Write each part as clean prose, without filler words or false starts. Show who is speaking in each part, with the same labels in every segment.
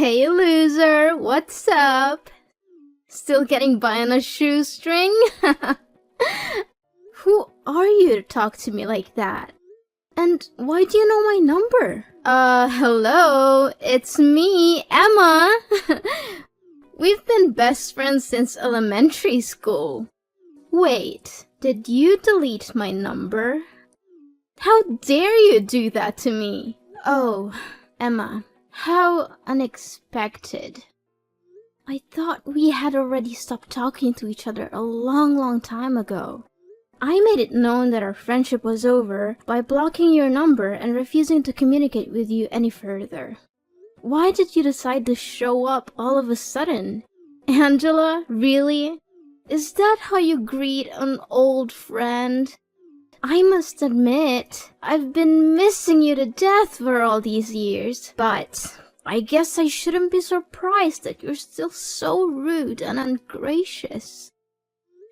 Speaker 1: Hey loser, what's up? Still getting by on a shoestring? Who are you to talk to me like that? And why do you know my number? Hello, it's me, Emma. We've been best friends since elementary school. Wait, did you delete my number? How dare you do that to me? Oh, Emma, how unexpected. I thought we had already stopped talking to each other a long time ago. I made it known that our friendship was over by blocking your number and refusing to communicate with you any further. Why did you decide to show up all of a sudden? Angela, really? Is that how you greet an old friend? I must admit, I've been missing you to death for all these years, but I guess I shouldn't be surprised that you're still so rude and ungracious.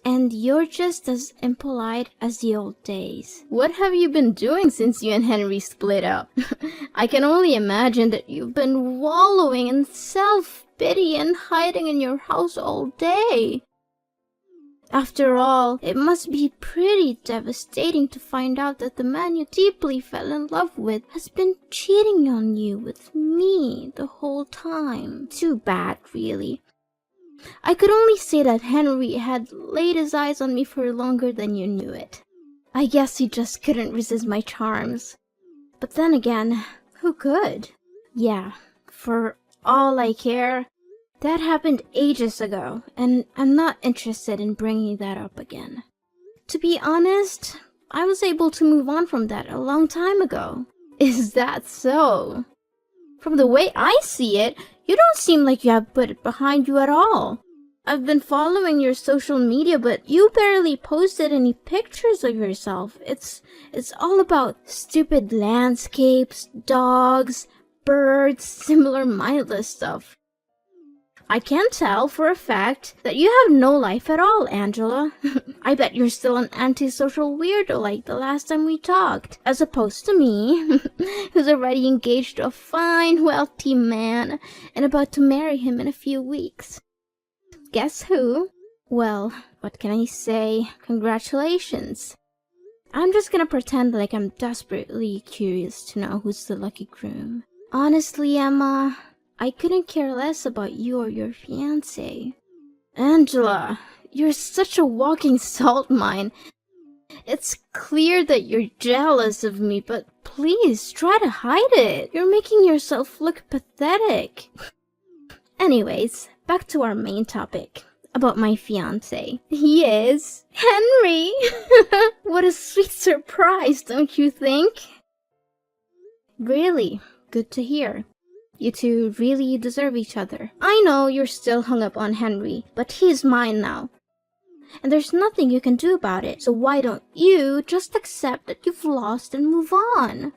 Speaker 1: And you're just as impolite as the old days. What have you been doing since you and Henry split up? I can only imagine that you've been wallowing in self-pity and hiding in your house all day. After all, it must be pretty devastating to find out that the man you deeply fell in love with has been cheating on you with me the whole time. Too bad, really. I could only say that Henry had laid his eyes on me for longer than you knew it. I guess he just couldn't resist my charms. But then again, who could? Yeah, for all I care, that happened ages ago, and I'm not interested in bringing that up again. To be honest, I was able to move on from that a long time ago. Is that so? From the way I see it, you don't seem like you have put it behind you at all. I've been following your social media, but you barely posted any pictures of yourself. It's all about stupid landscapes, dogs, birds, similar mindless stuff. I can tell for a fact that you have no life at all, Angela. I bet you're still an antisocial weirdo like the last time we talked, as opposed to me, who's already engaged to a fine, wealthy man and about to marry him in a few weeks. Guess who? Well, what can I say? Congratulations. I'm just gonna pretend like I'm desperately curious to know who's the lucky groom. Honestly, Emma, I couldn't care less about you or your fiancé. Angela, you're such a walking salt mine. It's clear that you're jealous of me, but please try to hide it. You're making yourself look pathetic. Anyways, back to our main topic, about my fiancé. Yes, Henry! What a sweet surprise, don't you think? Really, good to hear. You two really deserve each other. I know you're still hung up on Henry, but he's mine now. And there's nothing you can do about it, so why don't you just accept that you've lost and move on?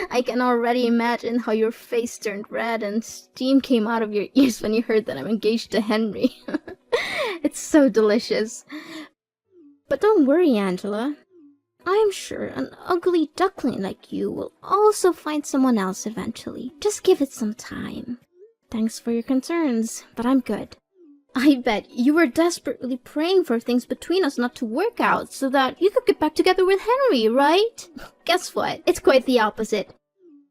Speaker 1: I can already imagine how your face turned red and steam came out of your ears when you heard that I'm engaged to Henry. It's so delicious. But don't worry, Angela. I'm sure an ugly duckling like you will also find someone else eventually. Just give it some time. Thanks for your concerns, but I'm good. I bet you were desperately praying for things between us not to work out so that you could get back together with Henry, right? Guess what? It's quite the opposite.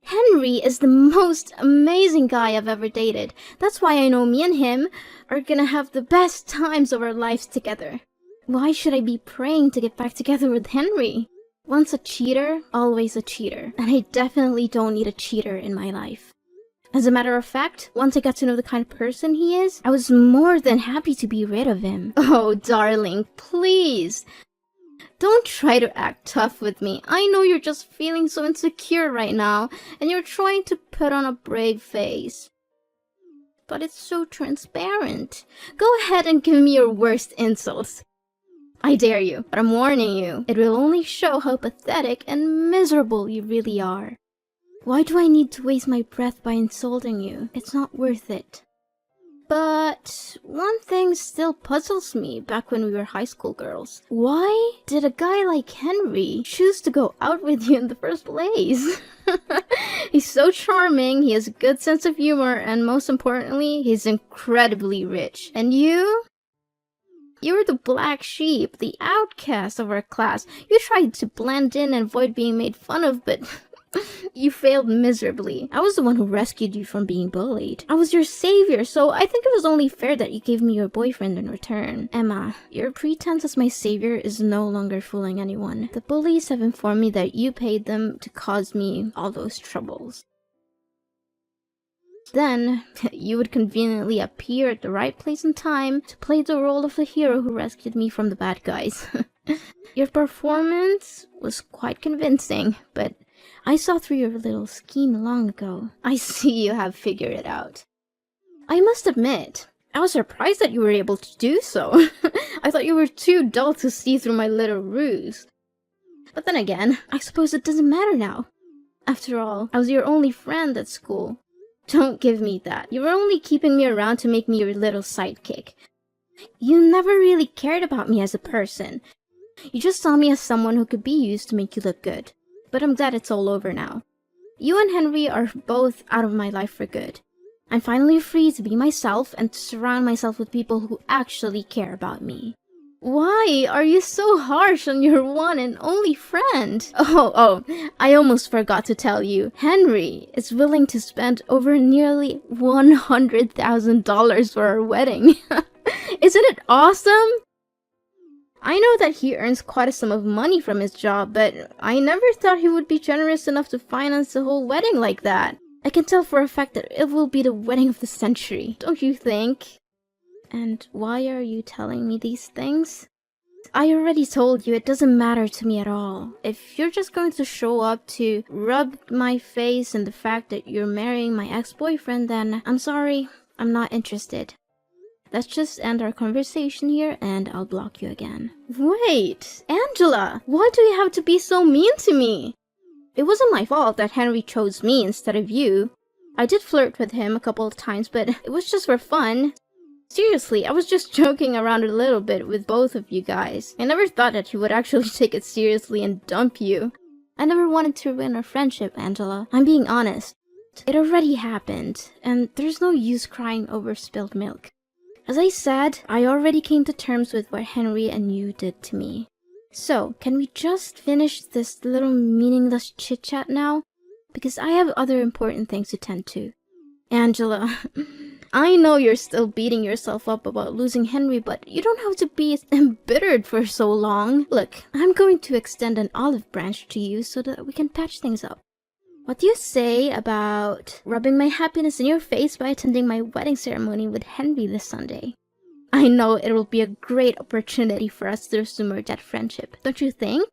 Speaker 1: Henry is the most amazing guy I've ever dated. That's why I know me and him are gonna have the best times of our lives together. Why should I be praying to get back together with Henry? Once a cheater, always a cheater. And I definitely don't need a cheater in my life. As a matter of fact, once I got to know the kind of person he is, I was more than happy to be rid of him. Oh, darling, please. Don't try to act tough with me. I know you're just feeling so insecure right now, and you're trying to put on a brave face. But it's so transparent. Go ahead and give me your worst insults. I dare you, but I'm warning you. It will only show how pathetic and miserable you really are. Why do I need to waste my breath by insulting you? It's not worth it. But one thing still puzzles me back when we were high school girls. Why did a guy like Henry choose to go out with you in the first place? He's so charming, he has a good sense of humor, and most importantly, he's incredibly rich. And you? You're the black sheep, the outcast of our class. You tried to blend in and avoid being made fun of, but you failed miserably. I was the one who rescued you from being bullied. I was your savior, so I think it was only fair that you gave me your boyfriend in return. Emma, your pretense as my savior is no longer fooling anyone. The bullies have informed me that you paid them to cause me all those troubles. Then, you would conveniently appear at the right place and time to play the role of the hero who rescued me from the bad guys. Your performance was quite convincing, but I saw through your little scheme long ago. I see you have figured it out. I must admit, I was surprised that you were able to do so. I thought you were too dull to see through my little ruse. But then again, I suppose it doesn't matter now. After all, I was your only friend at school. Don't give me that. You were only keeping me around to make me your little sidekick. You never really cared about me as a person. You just saw me as someone who could be used to make you look good. But I'm glad it's all over now. You and Henry are both out of my life for good. I'm finally free to be myself and to surround myself with people who actually care about me. Why are you so harsh on your one and only friend? Oh, I almost forgot to tell you. Henry is willing to spend over nearly $100,000 for our wedding. Isn't it awesome? I know that he earns quite a sum of money from his job, but I never thought he would be generous enough to finance the whole wedding like that. I can tell for a fact that it will be the wedding of the century, don't you think? And why are you telling me these things? I already told you it doesn't matter to me at all. If you're just going to show up to rub my face in the fact that you're marrying my ex-boyfriend, then I'm sorry, I'm not interested. Let's just end our conversation here and I'll block you again. Wait, Angela, why do you have to be so mean to me? It wasn't my fault that Henry chose me instead of you. I did flirt with him a couple of times, but it was just for fun. Seriously, I was just joking around a little bit with both of you guys. I never thought that he would actually take it seriously and dump you. I never wanted to ruin our friendship, Angela. I'm being honest. It already happened, and there's no use crying over spilled milk. As I said, I already came to terms with what Henry and you did to me. So, can we just finish this little meaningless chit-chat now? Because I have other important things to tend to. Angela, I know you're still beating yourself up about losing Henry, but you don't have to be embittered for so long. Look, I'm going to extend an olive branch to you so that we can patch things up. What do you say about rubbing my happiness in your face by attending my wedding ceremony with Henry this Sunday? I know it will be a great opportunity for us to resume that friendship, don't you think?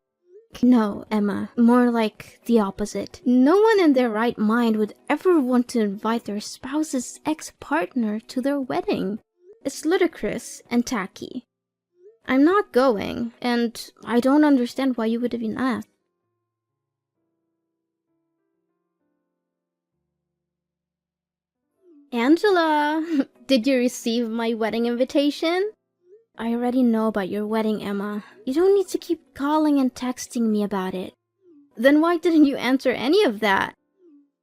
Speaker 1: No, Emma, more like the opposite. No one in their right mind would ever want to invite their spouse's ex-partner to their wedding. It's ludicrous and tacky. I'm not going, and I don't understand why you would have been asked. Angela, did you receive my wedding invitation? I already know about your wedding, Emma. You don't need to keep calling and texting me about it. Then why didn't you answer any of that?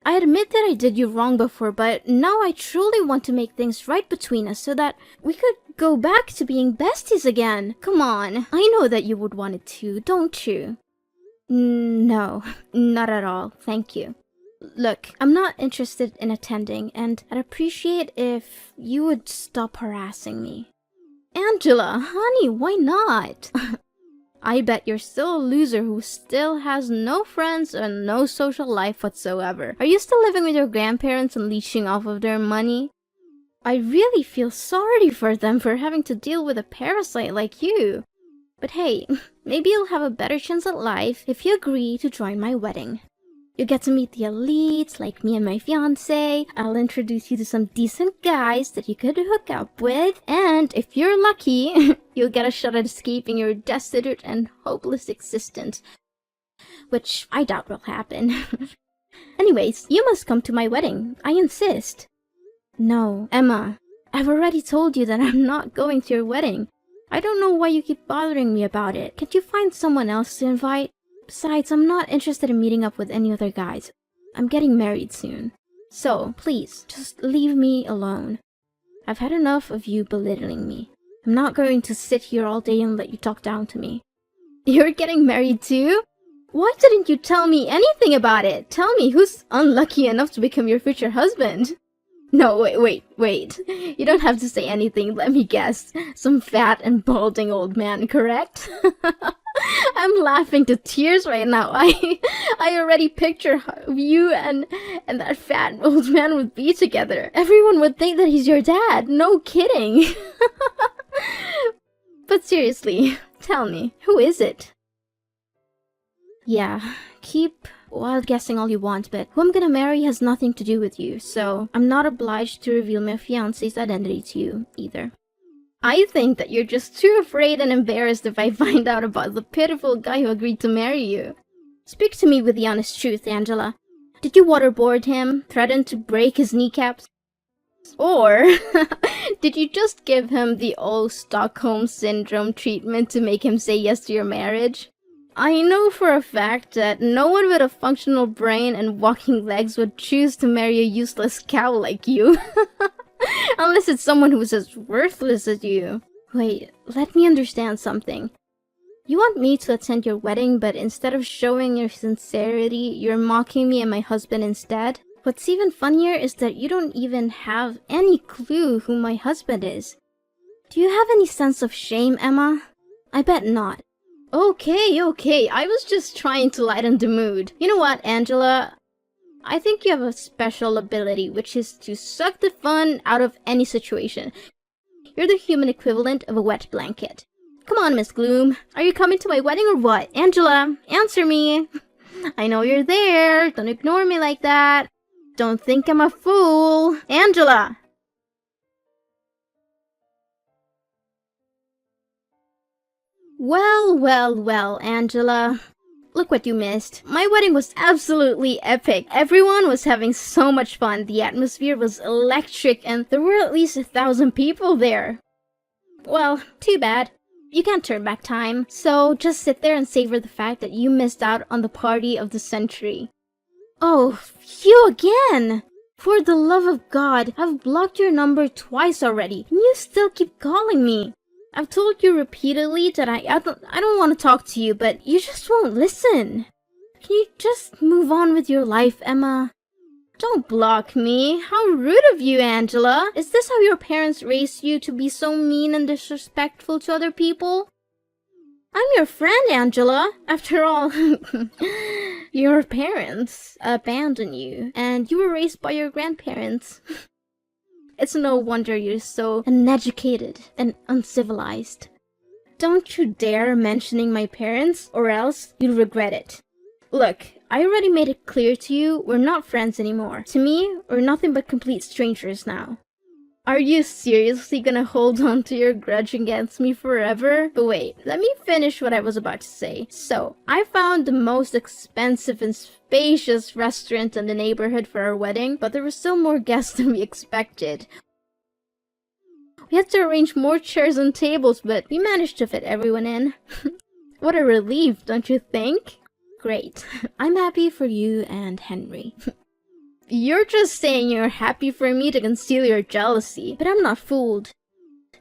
Speaker 1: I admit that I did you wrong before, but now I truly want to make things right between us so that we could go back to being besties again. Come on, I know that you would want it too, don't you? No, not at all, thank you. Look, I'm not interested in attending, and I'd appreciate if you would stop harassing me. Angela, honey, why not? I bet you're still a loser who still has no friends and no social life whatsoever. Are you still living with your grandparents and leeching off of their money? I really feel sorry for them for having to deal with a parasite like you. But hey, maybe you'll have a better chance at life if you agree to join my wedding. You get to meet the elites like me and my fiancé. I'll introduce you to some decent guys that you could hook up with. And if you're lucky, you'll get a shot at escaping your destitute and hopeless existence. Which I doubt will happen. Anyways, you must come to my wedding. I insist. No, Emma. I've already told you that I'm not going to your wedding. I don't know why you keep bothering me about it. Can't you find someone else to invite? Besides, I'm not interested in meeting up with any other guys. I'm getting married soon. So, please, just leave me alone. I've had enough of you belittling me. I'm not going to sit here all day and let you talk down to me. You're getting married too? Why didn't you tell me anything about it? Tell me who's unlucky enough to become your future husband. No, wait. You don't have to say anything, let me guess. Some fat and balding old man, correct? I'm laughing to tears right now. I already picture how you and that fat old man would be together. Everyone would think that he's your dad. No kidding. But seriously, tell me, who is it? Yeah, keep wild guessing all you want, but who I'm gonna marry has nothing to do with you, so I'm not obliged to reveal my fiancé's identity to you, either. I think that you're just too afraid and embarrassed if I find out about the pitiful guy who agreed to marry you. Speak to me with the honest truth, Angela. Did you waterboard him, threaten to break his kneecaps? Or did you just give him the old Stockholm Syndrome treatment to make him say yes to your marriage? I know for a fact that no one with a functional brain and walking legs would choose to marry a useless cow like you. Unless it's someone who's as worthless as you. Wait, let me understand something. You want me to attend your wedding, but instead of showing your sincerity, you're mocking me and my husband instead? What's even funnier is that you don't even have any clue who my husband is. Do you have any sense of shame, Emma? I bet not. Okay, I was just trying to lighten the mood. You know what, Angela? I think you have a special ability, which is to suck the fun out of any situation. You're the human equivalent of a wet blanket. Come on, Miss Gloom. Are you coming to my wedding or what? Angela, answer me. I know you're there. Don't ignore me like that. Don't think I'm a fool. Angela! Well, Angela. Look what you missed. My wedding was absolutely epic. Everyone was having so much fun. The atmosphere was electric and there were at least 1,000 people there. Well, too bad. You can't turn back time. So just sit there and savor the fact that you missed out on the party of the century. Oh, you again! For the love of God, I've blocked your number twice already, and you still keep calling me. I've told you repeatedly that I don't want to talk to you, but you just won't listen. Can you just move on with your life, Emma? Don't block me. How rude of you, Angela. Is this how your parents raised you to be so mean and disrespectful to other people? I'm your friend, Angela. After all, your parents abandoned you, and you were raised by your grandparents. It's no wonder you're so uneducated and uncivilized. Don't you dare mentioning my parents, or else you'll regret it. Look, I already made it clear to you, we're not friends anymore. To me, we're nothing but complete strangers now. Are you seriously gonna hold on to your grudge against me forever? But wait, let me finish what I was about to say. So, I found the most expensive and spacious restaurant in the neighborhood for our wedding, but there were still more guests than we expected. We had to arrange more chairs and tables, but we managed to fit everyone in. What a relief, don't you think? Great. I'm happy for you and Henry. You're just saying you're happy for me to conceal your jealousy, but I'm not fooled.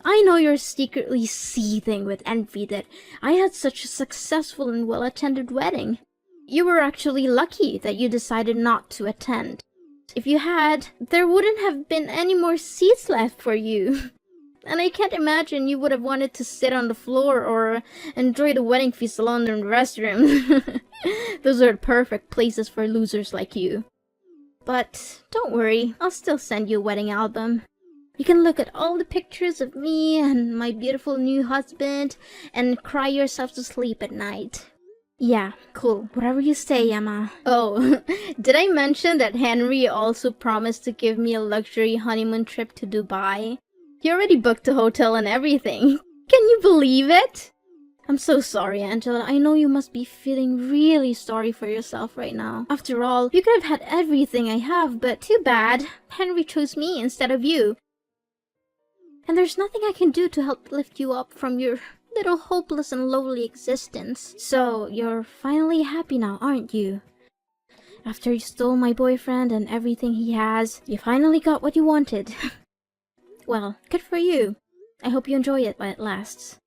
Speaker 1: I know you're secretly seething with envy that I had such a successful and well-attended wedding. You were actually lucky that you decided not to attend. If you had, there wouldn't have been any more seats left for you. And I can't imagine you would have wanted to sit on the floor or enjoy the wedding feast alone in the restroom. Those are perfect places for losers like you. But don't worry, I'll still send you a wedding album. You can look at all the pictures of me and my beautiful new husband and cry yourself to sleep at night. Yeah, cool. Whatever you say, Emma. Oh, did I mention that Henry also promised to give me a luxury honeymoon trip to Dubai? He already booked a hotel and everything. Can you believe it? I'm so sorry, Angela. I know you must be feeling really sorry for yourself right now. After all, you could have had everything I have, but too bad. Henry chose me instead of you. And there's nothing I can do to help lift you up from your little hopeless and lowly existence. So, you're finally happy now, aren't you? After you stole my boyfriend and everything he has, you finally got what you wanted. Well, good for you. I hope you enjoy it while it lasts.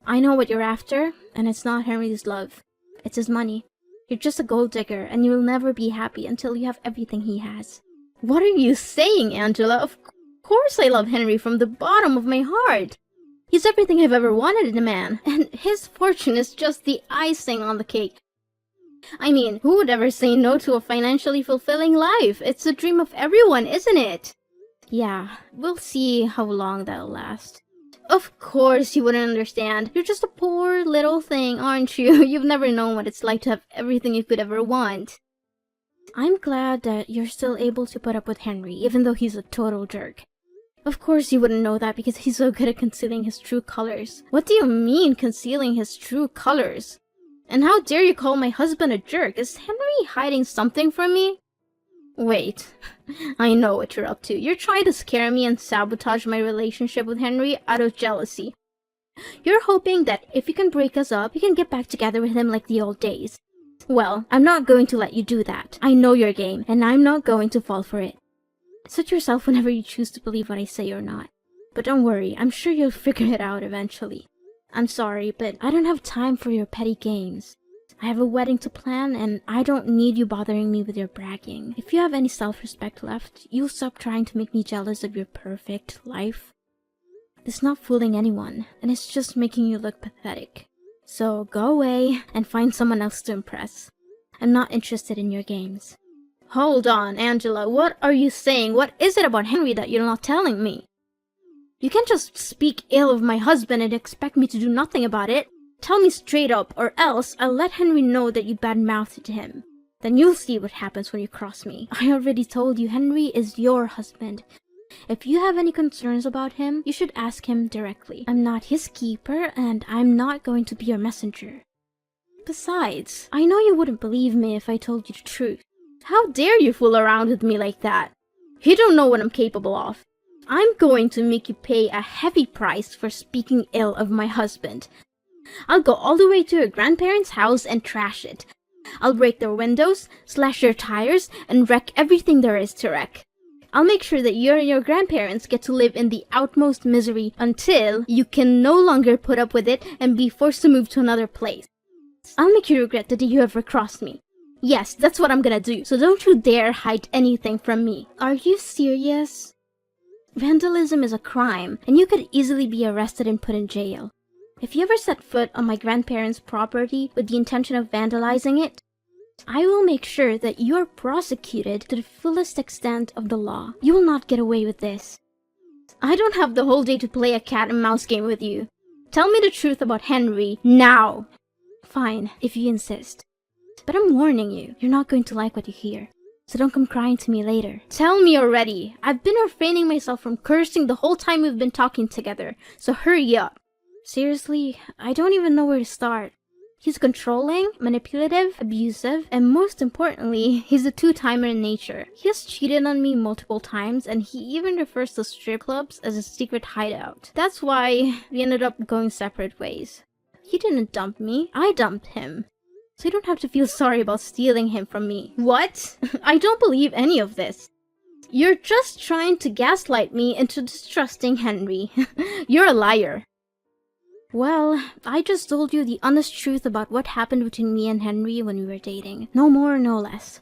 Speaker 1: I know what you're after, and it's not Henry's love. It's his money. You're just a gold digger, and you'll never be happy until you have everything he has. What are you saying, Angela? Of course I love Henry from the bottom of my heart. He's everything I've ever wanted in a man, and his fortune is just the icing on the cake. I mean, who would ever say no to a financially fulfilling life? It's the dream of everyone, isn't it? Yeah, we'll see how long that'll last. Of course you wouldn't understand. You're just a poor little thing, aren't you? You've never known what it's like to have everything you could ever want. I'm glad that you're still able to put up with Henry, even though he's a total jerk. Of course you wouldn't know that because he's so good at concealing his true colors. What do you mean, concealing his true colors? And how dare you call my husband a jerk? Is Henry hiding something from me? Wait, I know what you're up to. You're trying to scare me and sabotage my relationship with Henry out of jealousy. You're hoping that if you can break us up, you can get back together with him like the old days. Well, I'm not going to let you do that. I know your game, and I'm not going to fall for it. Suit yourself whenever you choose to believe what I say or not. But don't worry, I'm sure you'll figure it out eventually. I'm sorry, but I don't have time for your petty games. I have a wedding to plan, and I don't need you bothering me with your bragging. If you have any self-respect left, you'll stop trying to make me jealous of your perfect life. It's not fooling anyone, and it's just making you look pathetic. So go away and find someone else to impress. I'm not interested in your games. Hold on, Angela, what are you saying? What is it about Henry that you're not telling me? You can't just speak ill of my husband and expect me to do nothing about it. Tell me straight up, or else I'll let Henry know that you bad-mouthed him. Then you'll see what happens when you cross me. I already told you Henry is your husband. If you have any concerns about him, you should ask him directly. I'm not his keeper, and I'm not going to be your messenger. Besides, I know you wouldn't believe me if I told you the truth. How dare you fool around with me like that? You don't know what I'm capable of. I'm going to make you pay a heavy price for speaking ill of my husband. I'll go all the way to your grandparents' house and trash it. I'll break their windows, slash their tires, and wreck everything there is to wreck. I'll make sure that you and your grandparents get to live in the utmost misery until you can no longer put up with it and be forced to move to another place. I'll make you regret the day you ever crossed me. Yes, that's what I'm gonna do, so don't you dare hide anything from me. Are you serious? Vandalism is a crime, and you could easily be arrested and put in jail. If you ever set foot on my grandparents' property with the intention of vandalizing it, I will make sure that you are prosecuted to the fullest extent of the law. You will not get away with this. I don't have the whole day to play a cat and mouse game with you. Tell me the truth about Henry, now! Fine, if you insist. But I'm warning you, you're not going to like what you hear. So don't come crying to me later. Tell me already! I've been refraining myself from cursing the whole time we've been talking together, so hurry up. Seriously, I don't even know where to start. He's controlling, manipulative, abusive, and most importantly, he's a two-timer in nature. He has cheated on me multiple times, and he even refers to strip clubs as a secret hideout. That's why we ended up going separate ways. He didn't dump me, I dumped him. So you don't have to feel sorry about stealing him from me. What? I don't believe any of this. You're just trying to gaslight me into distrusting Henry. You're a liar. Well, I just told you the honest truth about what happened between me and Henry when we were dating. No more, no less.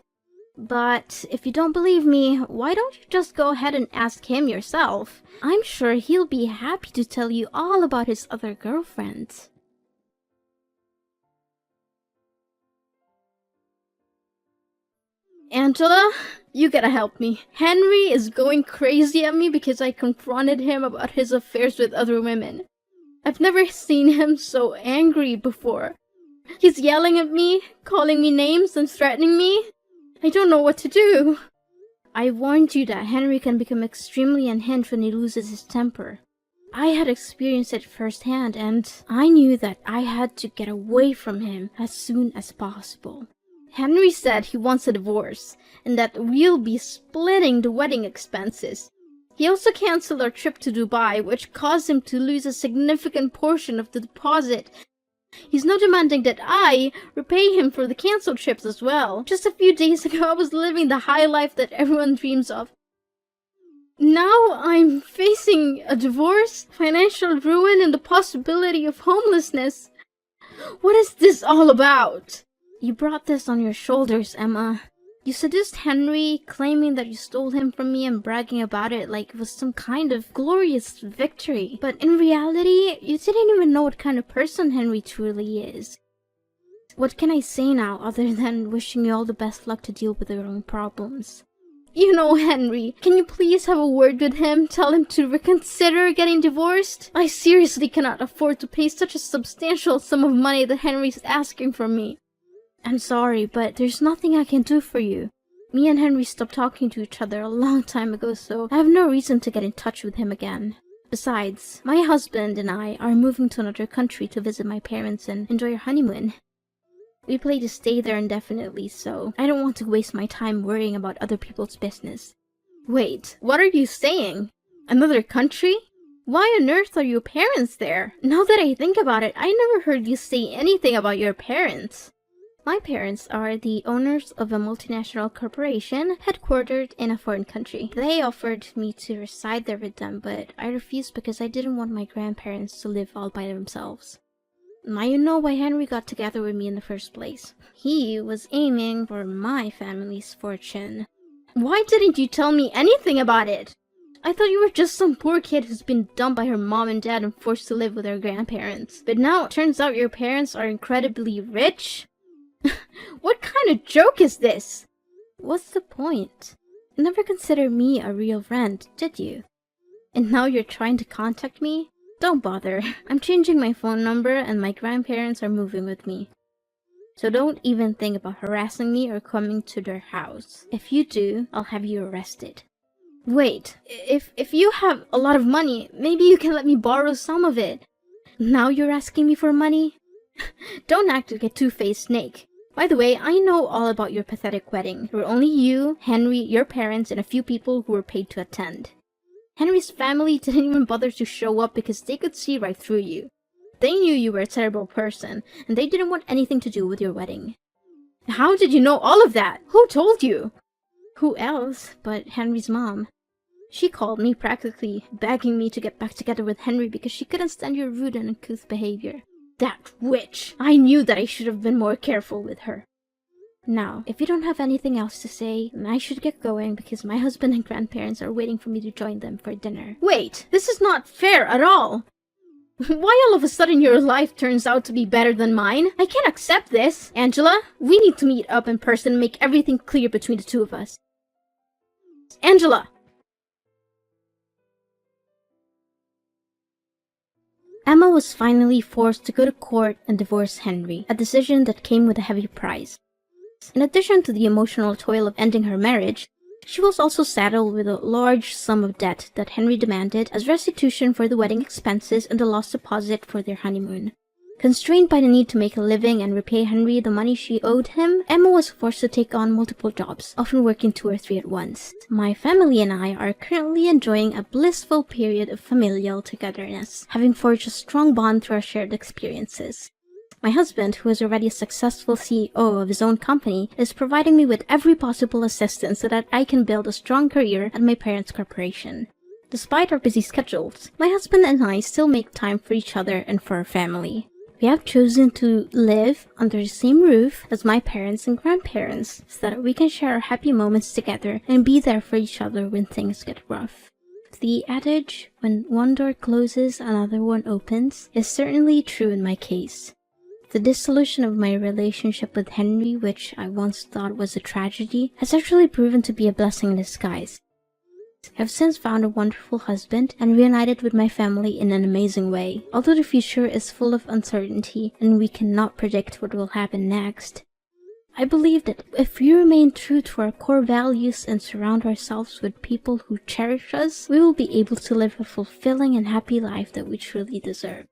Speaker 1: But if you don't believe me, why don't you just go ahead and ask him yourself? I'm sure he'll be happy to tell you all about his other girlfriends. Angela, you gotta help me. Henry is going crazy at me because I confronted him about his affairs with other women. I've never seen him so angry before. He's yelling at me, calling me names, and threatening me. I don't know what to do. I warned you that Henry can become extremely unhinged when he loses his temper. I had experienced it firsthand, and I knew that I had to get away from him as soon as possible. Henry said he wants a divorce, and that we'll be splitting the wedding expenses. He also canceled our trip to Dubai, which caused him to lose a significant portion of the deposit. He's now demanding that I repay him for the cancelled trips as well. Just a few days ago, I was living the high life that everyone dreams of. Now I'm facing a divorce, financial ruin, and the possibility of homelessness. What is this all about? You brought this on your shoulders, Emma. You seduced Henry, claiming that you stole him from me and bragging about it like it was some kind of glorious victory. But in reality, you didn't even know what kind of person Henry truly is. What can I say now other than wishing you all the best luck to deal with your own problems? You know Henry, can you please have a word with him? Tell him to reconsider getting divorced? I seriously cannot afford to pay such a substantial sum of money that Henry's asking from me. I'm sorry, but there's nothing I can do for you. Me and Henry stopped talking to each other a long time ago, so I have no reason to get in touch with him again. Besides, my husband and I are moving to another country to visit my parents and enjoy our honeymoon. We plan to stay there indefinitely, so I don't want to waste my time worrying about other people's business. Wait, what are you saying? Another country? Why on earth are your parents there? Now that I think about it, I never heard you say anything about your parents. My parents are the owners of a multinational corporation headquartered in a foreign country. They offered me to reside there with them, but I refused because I didn't want my grandparents to live all by themselves. Now you know why Henry got together with me in the first place. He was aiming for my family's fortune. Why didn't you tell me anything about it? I thought you were just some poor kid who's been dumped by her mom and dad and forced to live with her grandparents. But now it turns out your parents are incredibly rich? What kind of joke is this? What's the point? You never considered me a real friend, did you? And now you're trying to contact me? Don't bother. I'm changing my phone number and my grandparents are moving with me. So don't even think about harassing me or coming to their house. If you do, I'll have you arrested. Wait, if you have a lot of money, maybe you can let me borrow some of it. Now you're asking me for money? Don't act like a two-faced snake. By the way, I know all about your pathetic wedding. There were only you, Henry, your parents, and a few people who were paid to attend. Henry's family didn't even bother to show up because they could see right through you. They knew you were a terrible person, and they didn't want anything to do with your wedding. How did you know all of that? Who told you? Who else but Henry's mom? She called me, practically begging me to get back together with Henry because she couldn't stand your rude and uncouth behavior. That witch! I knew that I should have been more careful with her. Now, if you don't have anything else to say, then I should get going because my husband and grandparents are waiting for me to join them for dinner. Wait, this is not fair at all! Why all of a sudden your life turns out to be better than mine? I can't accept this! Angela, we need to meet up in person and make everything clear between the two of us. Angela! Emma was finally forced to go to court and divorce Henry, a decision that came with a heavy price. In addition to the emotional toil of ending her marriage, she was also saddled with a large sum of debt that Henry demanded as restitution for the wedding expenses and the lost deposit for their honeymoon. Constrained by the need to make a living and repay Henry the money she owed him, Emma was forced to take on multiple jobs, often working 2 or 3 at once. My family and I are currently enjoying a blissful period of familial togetherness, having forged a strong bond through our shared experiences. My husband, who is already a successful CEO of his own company, is providing me with every possible assistance so that I can build a strong career at my parents' corporation. Despite our busy schedules, my husband and I still make time for each other and for our family. We have chosen to live under the same roof as my parents and grandparents so that we can share our happy moments together and be there for each other when things get rough. The adage, when one door closes, another one opens, is certainly true in my case. The dissolution of my relationship with Henry, which I once thought was a tragedy, has actually proven to be a blessing in disguise. I have since found a wonderful husband and reunited with my family in an amazing way. Although the future is full of uncertainty and we cannot predict what will happen next, I believe that if we remain true to our core values and surround ourselves with people who cherish us, we will be able to live a fulfilling and happy life that we truly deserve.